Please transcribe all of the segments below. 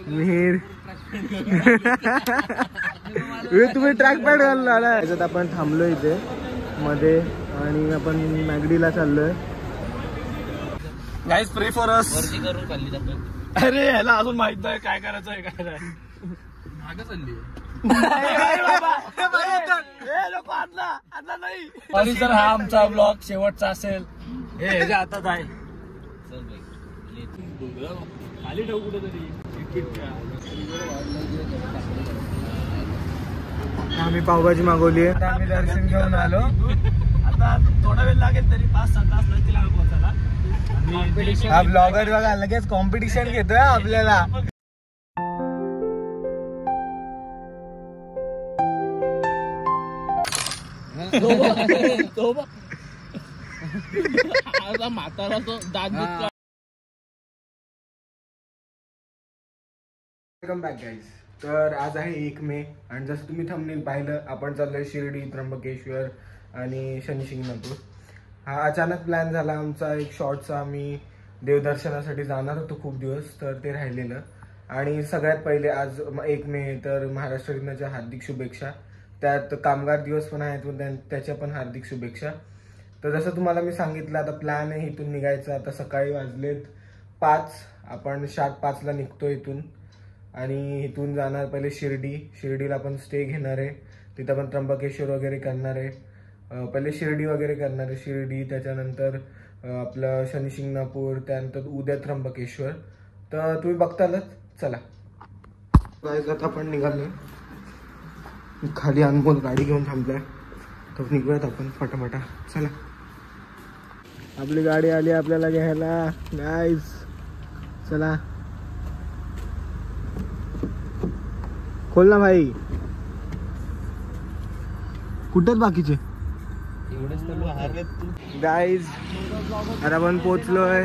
मिहिर तुम्ही track pad घालला ना. त्याच्यात आपण थांबलो इथे मध्ये आणि आपण मॅगडीला चाललोय. गाईज प्रे फॉर अस. अरे ह्याला अजून माहित नाही काय करायचं आहे काय नाही. मागं चालली आणि जर हा आमचा ब्लॉग शेवटचा असेल हे ह्याच्या हातात आहे. खाली ठेवू कुठेतरी. आम्ही पावभाजी मागवली आहे. आम्ही दर्शन घेऊन आलो. आता थोडा वेळ लागेल तरी 5-7 तास लागतील आम्ही पोहोचायला. हा ब्लॉगर बघा लगेच कॉम्पिटिशन घेतोय आपल्याला. म्हातारा तो दात. Welcome back guys. तर आज आहे 1 मे आणि जसं तुम्ही थंबनेल पाहिलं आपण चाललोय शिर्डी, त्र्यंबकेश्वर आणि शनी शिंगणापूर. हा अचानक प्लॅन झाला आमचा. एक शॉर्टचा आम्ही देवदर्शनासाठी जाणार होतो खूप दिवस, तर ते राहिलेलं. आणि सगळ्यात पहिले आज 1 मे तर महाराष्ट्र दिनाच्या हार्दिक शुभेच्छा. त्यात कामगार दिवस पण आहेत व त्याच्या पण हार्दिक शुभेच्छा. तर जसं तुम्हाला मी सांगितलं आता प्लॅन आहे इथून निघायचं. आता सकाळी वाजलेत 5. आपण शार्प 5ला निघतो इथून आणि इथून जाणार पहिले शिर्डीला पण स्टे घेणार आहे. तिथं पण त्र्यंबकेश्वर वगैरे करणार आहे. पहिले शिर्डी वगैरे करणार आहे. शिर्डी त्याच्यानंतर आपलं शनी शिंगणापूर, त्यानंतर उद्या त्र्यंबकेश्वर. तर तुम्ही बघतालच. चला गाईज आता आपण निघालोय. खाली अनमोल गाडी घेऊन थांबलाय तर निघूयात आपण फटाफटा. चला आपली गाडी आली आपल्याला घ्यायला गाईज. चला खोल ना भाई. कुठेच बाकीचे गाईज. आता आपण पोचलोय.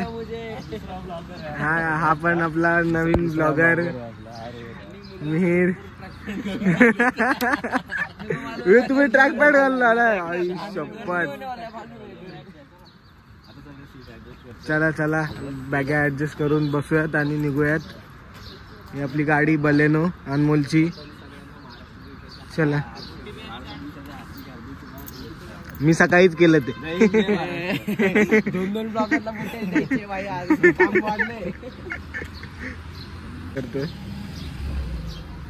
हा पण आपला नवीन ब्लॉगर मिहिर. तुम्ही ट्रॅक पॅड घालला ना. शपथ. चला चला बॅगा ऍडजस्ट करून बसूयात आणि निघूयात. ही आपली गाडी बलेनो अनमोलची. चला मी सकाळीच केलं ते. 2-2 ब्लॉगरला करतोय.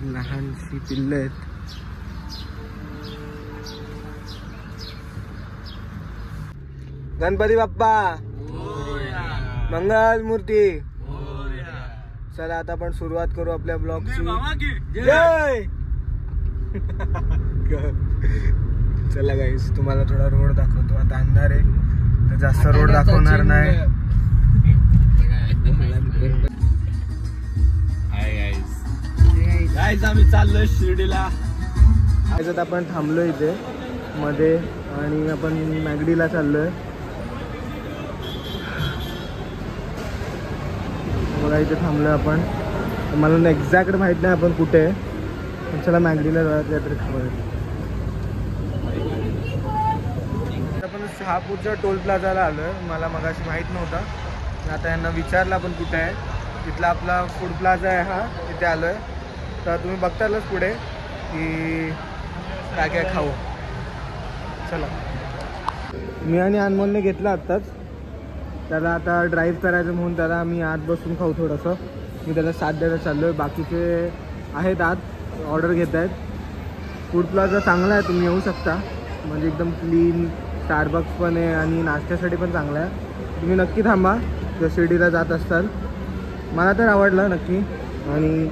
लहानशी पिल्ल आहेत. गणपती बाप्पा मंगल मूर्ती. चला आता आपण सुरुवात करू आपल्या ब्लॉगची. जय. चला गाईस तुम्हाला थोडा रोड दाखवतो. आता अंधार आहे तर जास्त रोड दाखवणार नाही. गाईस आम्ही चाललोय शिर्डीला. आज आपण थांबलो इथे मध्ये आणि आपण मॅगडीला चाललोय. बघा इथे थांबलोय आपण. मला एक्झॅक्ट माहित नाही आपण कुठे आहे पण चला मॅगडीला काहीतरी खबर. आपण शहापूरच्या टोल प्लाझाला आलोय. मला मगाशी माहित नव्हता. आता यांना विचारलं आपण कुठे आहे. तिथला आपला फूड प्लाझा आहे हा. तिथे आलोय. तर तुम्ही बघतालच पुढे की काय काय खाऊ. चला मी आणि अनमोलने घेतला आत्ताच. त्याला आता ड्राईव्ह करायचं म्हणून त्याला आम्ही आत बसून खाऊ थोडंसं. मी त्याला साथ द्यायला चाललो आहे. बाकीचे आहेत आत ऑर्डर घेत आहेत. फूड प्लाझा चांगला आहे तुम्ही येऊ शकता. म्हणजे एकदम क्लीन. स्टारबक्स पण आहे आणि नाश्त्यासाठी पण चांगला आहे. तुम्ही नक्की थांबा जर शिर्डीला जात असताल. मला तर आवडलं नक्की. आणि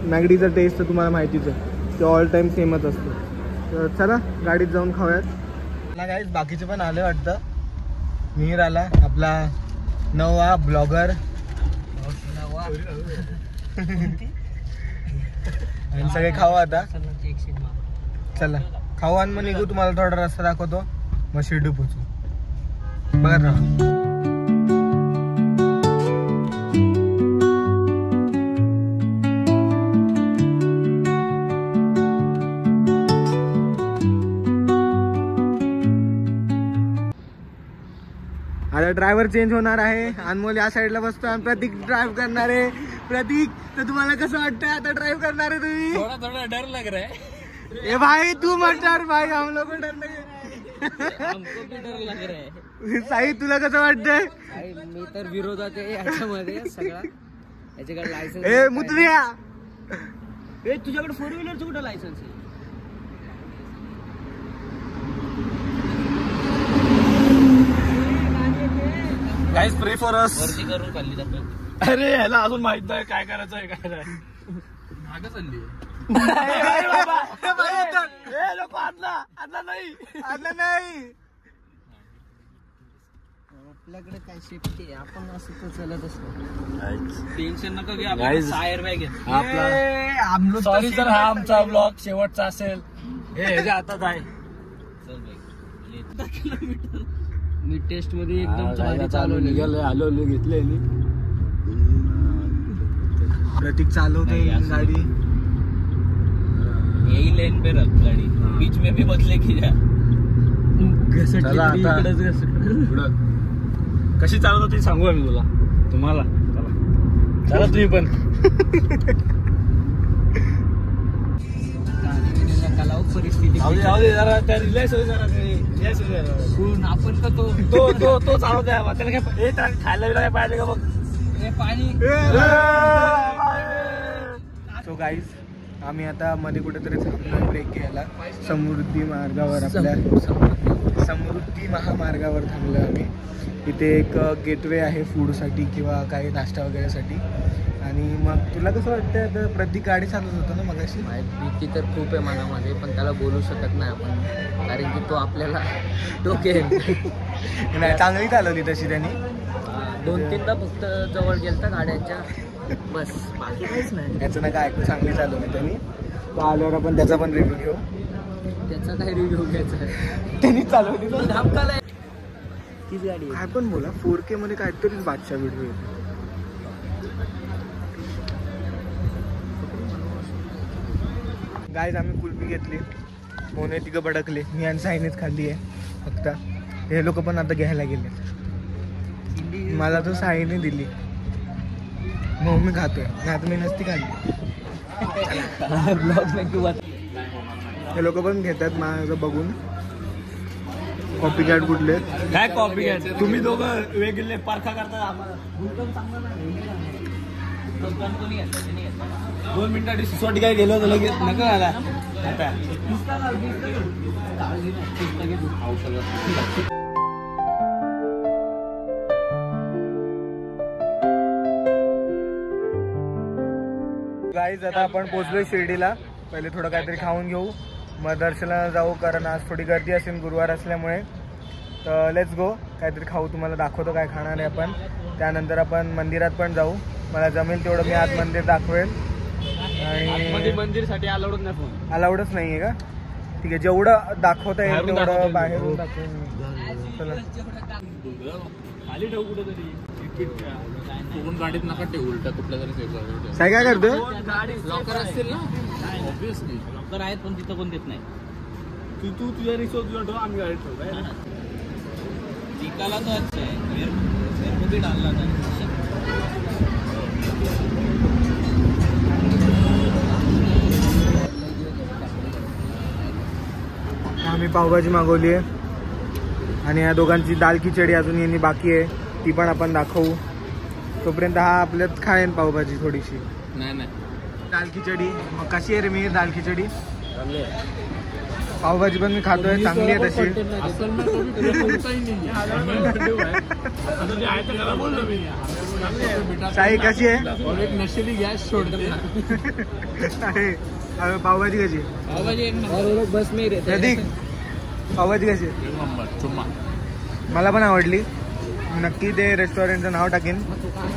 मॅगडीचा टेस्ट तर तुम्हाला माहितीच आहे ते ऑल टाईम सेमच असतो. तर चला गाडीत जाऊन खाऊयात. मला काहीच बाकीचे पण आले वाटतं. मिहिर आला आपला नवा ब्लॉगर. आणि सगळे खाऊ आता. चला खाऊ आणि मग निघू. तुम्हाला थोडा रस्ता दाखवतो मग शिर्डी पोचू. बघा ना आता ड्रायव्हर चेंज होणार आहे. अनमोल या साईडला बसतो आणि प्रतीक ड्राईव्ह करणार आहे. प्रतीक, तर तुम्हाला कसं वाटतंय आता ड्राईव्ह करणार आहे तुम्ही? थोड़ा थोड़ा डर लग रहा है. ए भाई तू मत डर भाई, हम लोग को डर लगे. हमको भी डर लग रहा है. साई तुला कसं वाटतंय? मी तर विरोधात आहे याच्यामध्ये सगळा. याच्याकडे लायसन्स. ए मुतरिया, ए तुझ्याकडे 4 व्हीलरचं कुठं लायसन्स आहे? गाइस प्रे फॉर अस. वरती करून खाल्ली जातं. अरे ह्याला अजून माहित नाही काय करायचं आहे काय नाही. मागं चालली. आपल्याकडे काय सेफ्टी आहे, आपण असं तर चलत असतो. टेन्शन नका घ्या, टायर बॅग आहे आपला. सॉरी सर, हा आमचा ब्लॉग शेवटचा असेल. हे हातात आहे. चल बाई, 10 किलोमीटर मी टेस्ट मध्ये एकदम भारी चालवले. हलवले घेतले. प्रतीक चालवतोय गाडी. यही लेन पे रख गाड़ी, बीच में भी बदले की जा. कशी चालवत होती सांगू आम्ही तुम्हाला. चला तुम्ही पण. परिस्थिती आपण का तो चालवत आहे. त्याला काय खायला काय पाहिजे का बघ. पाणी. सो गाईज, आम्ही आता मध्ये कुठेतरी थांबलो ब्रेक घ्यायला. समृद्धी मार्गावर, आपल्या समृद्धी महामार्गावर थांबलो आम्ही. इथे एक गेटवे आहे फूडसाठी किंवा काही नाश्ता वगैरेसाठी. आणि मग तुला कसं वाटतं? आता प्रतीक गाडी चालवत होता ना मगाशी. भीती तर खूप आहे मनामध्ये, पण त्याला बोलू शकत नाही आपण, कारण की तो आपल्याला टोकेल. नाही, चांगली चालवली तशी त्यांनी. 2-3दा फक्त जवळ गेलता गाड्यांच्या, बस बाकी काहीच नाही. याचं ना काय ऐकू, चांगली चालवली त्यांनी. तो आल्यावर आपण त्याचा पण रिव्ह्यू घेऊ. त्याचा काही रिव्ह्यू घ्यायचा आहे. त्यांनी चालवली धामकाला तीच गाडी काय पण बोला. 4K मध्ये काहीतरीच बादशाह व्हिडिओ येतो. गाईज, आम्ही कुल्फी घेतली. मोने तिघं भडकले. मी आणि साईनेच खाल्ली आहे फक्त. हे लोक पण आता घ्यायला गेले. मला तो साईने दिली म्हणून मी खातोय, नाही तर मी नसती खाल्ली. हे लोक पण घेतात माझं बघून. कॉपी कॅट कुठले काय कॉपी कॅट? तुम्ही दोघं वेगळे पारखा करता आम्हाला. 2 मिनिटासाठी सिसोटी काय गेलो होतो लगेच नका आला. गाईज, आता आपण पोहोचलोय शिर्डीला. पहिले थोडं काहीतरी खाऊन घेऊ, मग दर्शनाला जाऊ, कारण आज थोडी गर्दी असेल गुरुवार असल्यामुळे. तर लेट्स गो. काहीतरी खाऊ, तुम्हाला दाखवतो काय खाणार आहे आपण. त्यानंतर आपण मंदिरात पण जाऊ. मला जमेल तेवढं मी आज मंदिर दाखवेल. आणि मंदिरसाठी अलाउड नाही फोन. अलाउडच नाही आहे का? ठीक आहे, जेवढं दाखवता येईल तेवढं बाहेरून दाखवून. चला खाली ठेवू कुठेतरी. कोकण गाडीत नका ठेवू, उलटा कुठल्या तरी. काय काय करतोय? लॉकर असतील ना? ऑब्विसली लॉकर आहेत, पण तिथं कोण देत नाही. तू तुझ्या रिक्षा तुझ्या ठेव, आम्ही गाडीत ठेवू. निकाला तो अच्छा है, मेरे को भी डालना था. आम्ही पावभाजी मागवली आहे आणि या दोघांची दाल खिचडी अजून यांनी बाकी आहे, ती पण आपण दाखवू. तोपर्यंत हा आपल्यात खाईन पावभाजी थोडीशी. नाही दाल खिचडी मग कशी आहे रे? मी दाल खिचडी, पावभाजी पण मी खातोय, चांगली आहे तशी. साई कशी आहे? नशेली गॅस सोडते. पावभाजी कशी? पावभाजी एक नंबर. बस में रहते. प्रतीक, पावभाजी कशी? मला पण आवडली. नक्की ते रेस्टॉरंटचं नाव टाकेन,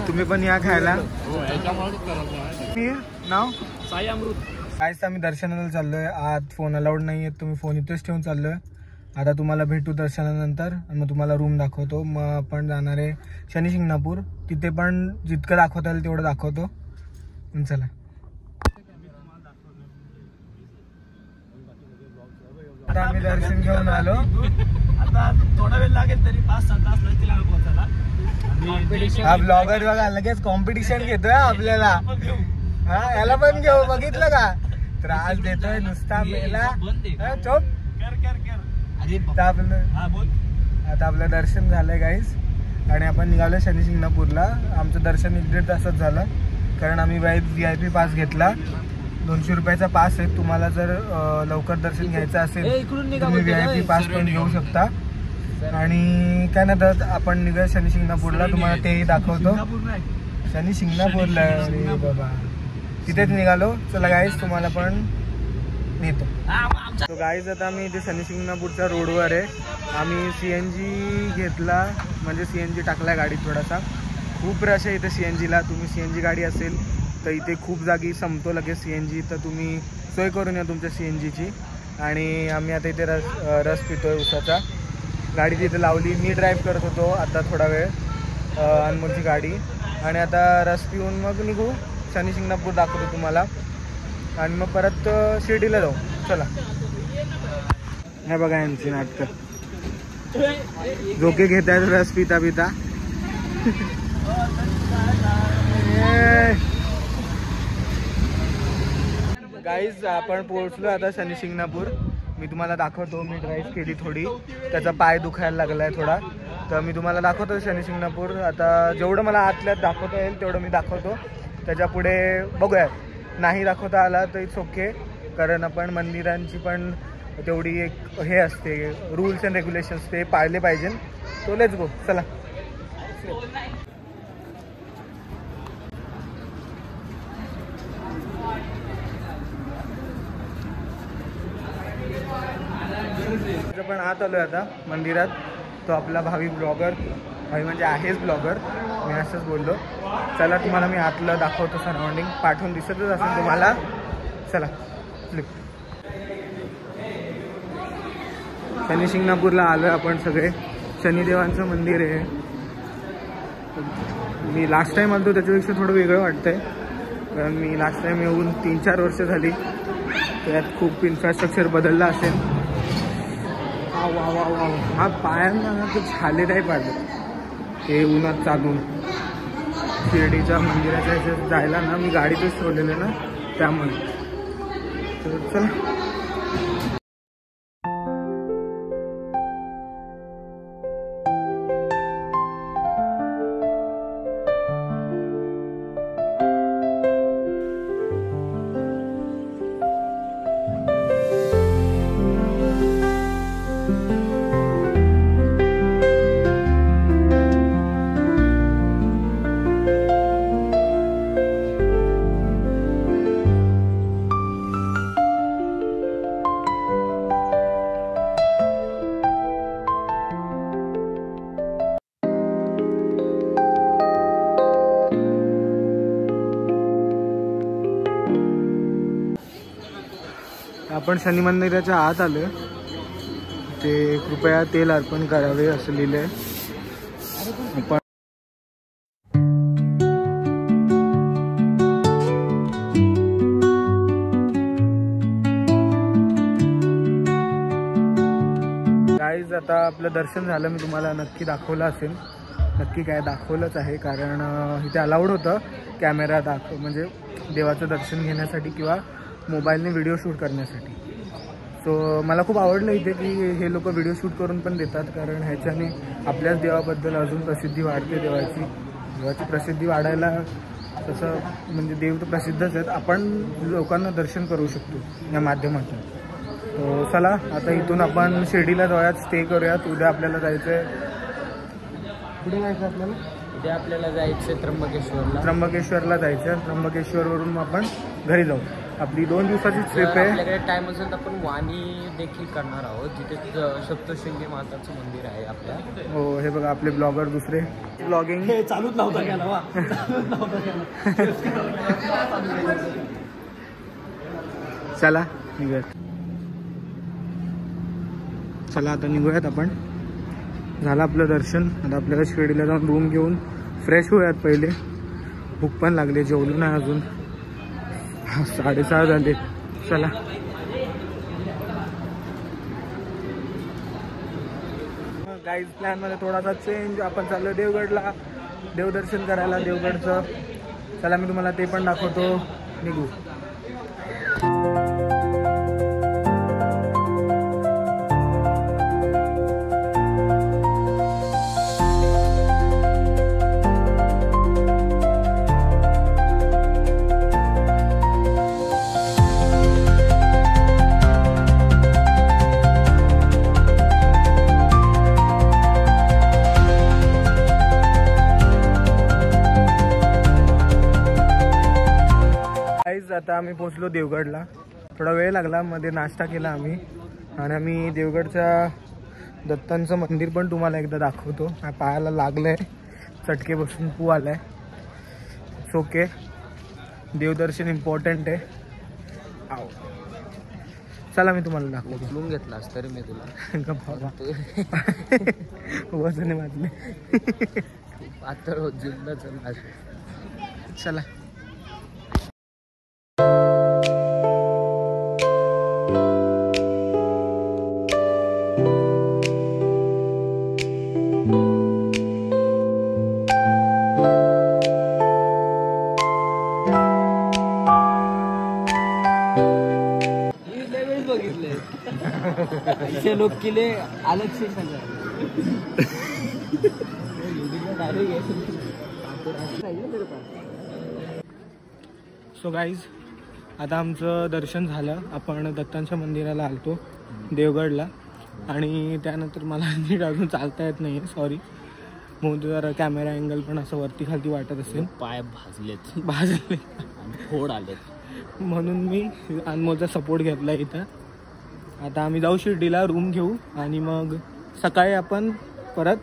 तुम्ही पण या खायला. नाव साई अमृत. कायच आम्ही दर्शनाला चाललोय. आत फोन अलाउड नाही आहे, तुम्ही फोन इथेच ठेवून चाललोय. आता तुम्हाला भेटू दर्शनानंतर आणि मग तुम्हाला रूम दाखवतो. मग आपण जाणार आहे शनी शिंगणापूर. तिथे पण जितकं दाखवता येईल तेवढं दाखवतो. चला. आता आम्ही दर्शन घेऊन आलो. थोडा वेळ लागेल तरी 5-7 तास लागतील आम्ही पोहोचायला. हा ब्लॉगर बघा लगेच कॉम्पिटिशन घेतोय आपल्याला. हा याला पण घेऊ, बघितलं का त्रास देतोय नुसता मेला. चोप आता आपलं दर्शन झालंय गाईज आणि आपण निघालो शनी शिंगणापूरला. आमचं दर्शन 1-1.5 तासात झालं कारण आम्ही VIP पास घेतला. 200 रुपयाचा पास आहे. तुम्हाला जर लवकर दर्शन घ्यायचं असेल तुम्ही VIP पास पण घेऊ शकता. आणि काय नाही तर आपण निघा शनी शिंगणापूरला. तुम्हाला तेही दाखवतो. शनी शिंगणापूरला बाबा तिथेच निघालो. चला गाईज तुम्हाला पण नेतो. तो गाईज आता आम्ही इथे शनी शिंगणापूरच्या रोडवर आहे. आम्ही CNG घेतला म्हणजे CNG टाकला गाडीत थोडासा. खूप रश आहे इथे CNGला. तुम्ही CNG गाडी असेल तर इथे खूप जागी संपतो लगेच CNG. तर तुम्ही सोय करून या तुमच्या CNGची. आणि आम्ही आता इथे रस पितोय उसाचा. गाडी तिथे लावली. मी ड्राईव्ह करत होतो आता थोडा वेळ अनमोलची गाडी. आणि आता रस पिऊन मग निघू. शनी शिंगणापूर दाखवतो तुम्हाला आणि मग परत शिर्डीला जाऊ. चला हे बघा यांची नाटकं. झोके घेत आहेत रस पिता पिता. गाईज आपण पोहोचलो आता शनी शिंगणापूर. मी तुम्हाला दाखवतो. मी ड्राईव्ह केली थोडी. त्याचा पाय दुखायला लागलाय थोडा. तर मी तुम्हाला दाखवतो शनी शिंगणापूर. आता जेवढं मला आतल्यात दाखवता येईल तेवढं मी दाखवतो. त्याच्या पुढे बघूया. नाही दाखवता आला तर इट्स ओके कारण आपण मंदिरांची पण तेवढी एक हे असते रूल्स अँड रेग्युलेशन्स ते पाळले पाहिजे. तो लेट्स गो. चला पण आत आलोय आता मंदिरात. तो आपला भावी ब्लॉगर म्हणजे आहेच ब्लॉगर. मी असंच बोललो. चला तुम्हाला मी आतलं दाखवतो. सराउंडिंग पाठवून दिसतच असेल तुम्हाला. चला शनी शिंगणापूरला आलोय आपण सगळे. शनिदेवांचं मंदिर आहे. मी लास्ट टाइम आलो त्याच्यापेक्षा थोडं वेगळं वाटतंय कारण मी लास्ट टाइम येऊन 3-4 वर्ष झाली. त्यात खूप इन्फ्रास्ट्रक्चर बदललं असेल. वा वा वा हा पायांना खूप छाले टाईप आलं ते उन्हात चालून. शिर्डीच्या मंदिराच्या ह्याच्यात जायला ना मी गाडीतच ठेवलेलं ना त्यामुळे. तर चला आपण शनी मंदिराच्या आत आलोय. ते कृपया तेल अर्पण करावे असं लिहिलंय. आपण गाईज आता आपलं दर्शन झालं. मी तुम्हाला नक्की दाखवलं असेल. नक्की काय दाखवलंच आहे कारण इथे अलाउड होतं कॅमेरा म्हणजे देवाचं दर्शन घेण्यासाठी किंवा मोबाईलने व्हिडिओ शूट करण्यासाठी. सो मला खूप आवडलं इथे की हे लोक व्हिडिओ शूट करून पण देतात कारण ह्याच्याने आपल्याच देवाबद्दल अजून प्रसिद्धी वाढते. देवाची प्रसिद्धी वाढायला तसं म्हणजे देव तर प्रसिद्धच आहेत. आपण लोकांना दर्शन करू शकतो या माध्यमातून. तो चला आता इथून आपण शिर्डीला जाऊयात. स्टे करूयात. उद्या आपल्याला जायचं आहे. कुठे जायचं आपल्याला? उद्या आपल्याला जायचं त्र्यंबकेश्वरला जायचं. त्र्यंबकेश्वरवरून मग आपण घरी जाऊ. आपली 2 दिवसाची ट्रिप आहे. आपल्याकडे टाइम असेल तर आपण वाणी देखील करणार आहोत जिथे सप्तशृंगी माताचं मंदिर आहे आपल्या. हो हे बघा आपले ब्लॉगर दुसरे ब्लॉगिंग चालूच नव्हता केला. चला निघूयात. चला आता निघूयात आपण. झालं आपलं दर्शन. आता आपल्याला शिर्डीला जाऊन रूम घेऊन फ्रेश होऊयात पहिले. भूक पण लागली. जेवलो नाही अजून. 6:30 झाले. चला गाईज प्लॅनमध्ये थोडासा चेंज. आपण चाललो देवगडला देवदर्शन करायला देवगडचं. चला मी तुम्हाला ते पण दाखवतो. निघू. आता आम्ही पोचलो देवगडला. थोडा वेळ लागला, मध्ये नाश्ता केला आम्ही आणि आम्ही देवगडच्या दत्तांचं मंदिर पण तुम्हाला एकदा दाखवतो. पायाला लागलंय, चटके बसून पू आलाय. इट्स ओके, देवदर्शन इम्पॉर्टंट आहे. आव चला मी तुम्हाला दाखवतो. उचलून घेतलास तरी मी तुला वजने वाजले पातळ जिल्हा. चला ऐसे लोग के लिए अलग से सजा. सो गाईज आता आमचं दर्शन झालं. आपण दत्तांच्या मंदिराला आलतो देवगडला आणि त्यानंतर मला नीट अजून चालता येत नाही आहे, सॉरी. म्हणून जरा कॅमेरा अँगल पण असं वरती खालती वाटत असेल. पाय भाजले फोड आले म्हणून मी अनमोलचा सपोर्ट घेतला इथं. आता आम्ही जाऊ शिर्डीला, रूम घेऊ आणि मग सकाळी आपण परत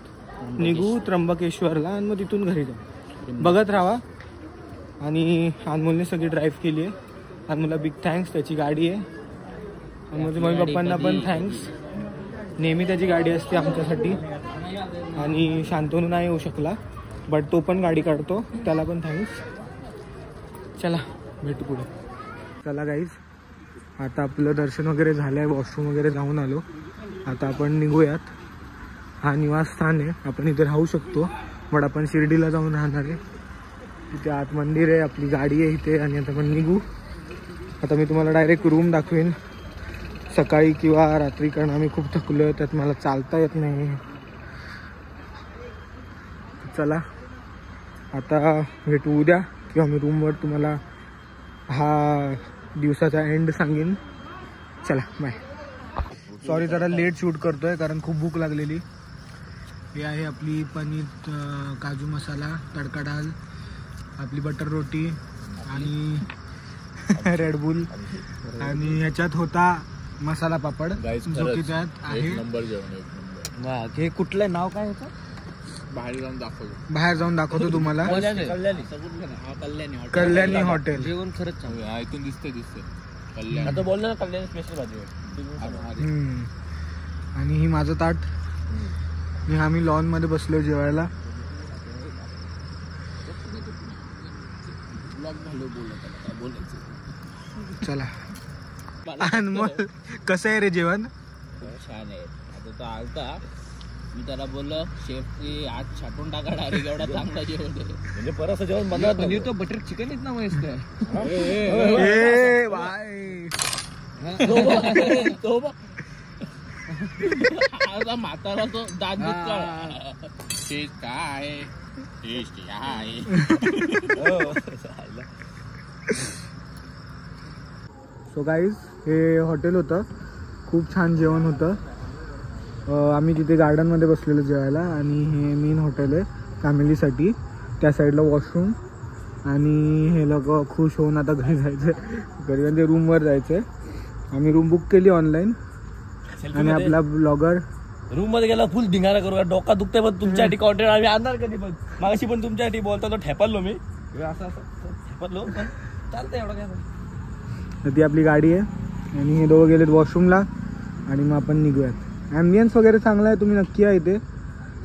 निघू त्र्यंबकेश्वरला आणि मग तिथून घरी जाऊ. बघत राहा. आणि अनमोलने सगळी ड्राईव्ह केली आहे. अनमोलला बिग थँक्स, त्याची गाडी आहे. अनमोलच्या मम्मी पप्पांना पण थँक्स. नेहमी त्याची गाडी असते आमच्यासाठी. आणि शांतनू नाही येऊ शकला बट तो पण गाडी काढतो, त्याला पण थँक्स. चला भेटू पुढे. चला गाईज आता आपलं दर्शन वगैरे झालं आहे, वॉशरूम वगैरे जाऊन आलो. आता आपण निघूयात. हा निवासस्थान आहे, आपण इथे राहू शकतो बट आपण शिर्डीला जाऊन राहणार आहे. तिथे आत मंदिर आहे, आपली गाडी आहे इथे आणि आता आपण निघू. आता मी तुम्हाला डायरेक्ट रूम दाखवेन सकाळी किंवा रात्री, कारण आम्ही खूप थकलो आहे, त्यात मला चालता येत नाही. चला आता भेटू उद्या किंवा मी रूमवर तुम्हाला हा दिवसाचा एंड सांगेन. चला बाय. सॉरी जरा लेट शूट करतोय कारण खूप भूक लागलेली. ही आहे आपली पनीर काजू मसाला तडका डाल, आपली बटर रोटी आणि रेडबुल आणि ह्याच्यात होता मसाला पापड जो की त्यात आहे. हे कुठलं नाव काय होतं? बाहेर जाऊन दाखवतो तुम्हाला. कल्याणी हॉटेल. जेवण खरंच चांगलं ऐकून दिसतंय आता बोललो ना, कल्याणी स्पेशल भाजी. आणि ही माझं ताट. आम्ही लॉन मध्ये बसलो जेवायला. चला अनमोल कसं आहे रे जेवण? छान आहे. आता तो आलता, मी त्याला बोललो शेफ की आज छाटून टाका डायरेक्ट, एवढा चांगला जेवण आहे. म्हणजे परत जेवण बनवत म्हणजे तो बटर चिकन येत ना मस्त. म्हातारा तो दात काय टेस्ट आहे. सो गाईज हे हॉटेल होतं, खूप छान जेवण होतं. आम्ही तिथे गार्डनमध्ये बसलेलो जेवायला आणि हे मेन हॉटेल आहे फॅमिलीसाठी. त्या साईडला वॉशरूम आणि हे लोक खुश होऊन आता घरी जायचं, घरी म्हणजे रूमवर जायचं आहे. आम्ही रूम बुक केली ऑनलाईन आणि आपला ब्लॉगर रूम मध्ये गेला फुल धिंगाणा करू, डोका दुखते पण तुमच्यासाठी कॉन्टेंट आम्ही आणणार कधी. पण मागाशी पण तुमच्यासाठी बोलता तो ठेपलो मी असं ठेपलो, पण चालतंय एवढं काय. ती आपली गाडी आहे आणि हे दोघं गेलेत वॉशरूमला आणि मग आपण निघूयात. ॲम्बियन्स वगैरे चांगला आहे, तुम्ही नक्की या इथे.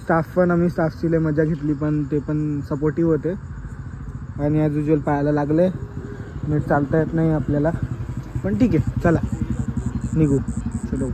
स्टाफ पण, आम्ही स्टाफची लय मजा घेतली, पण ते पण सपोर्टिव्ह होते. आणि ॲज युजल पाहायला लागले, नीट चालता येत नाही आपल्याला, पण ठीक आहे. चला निघू. चलो.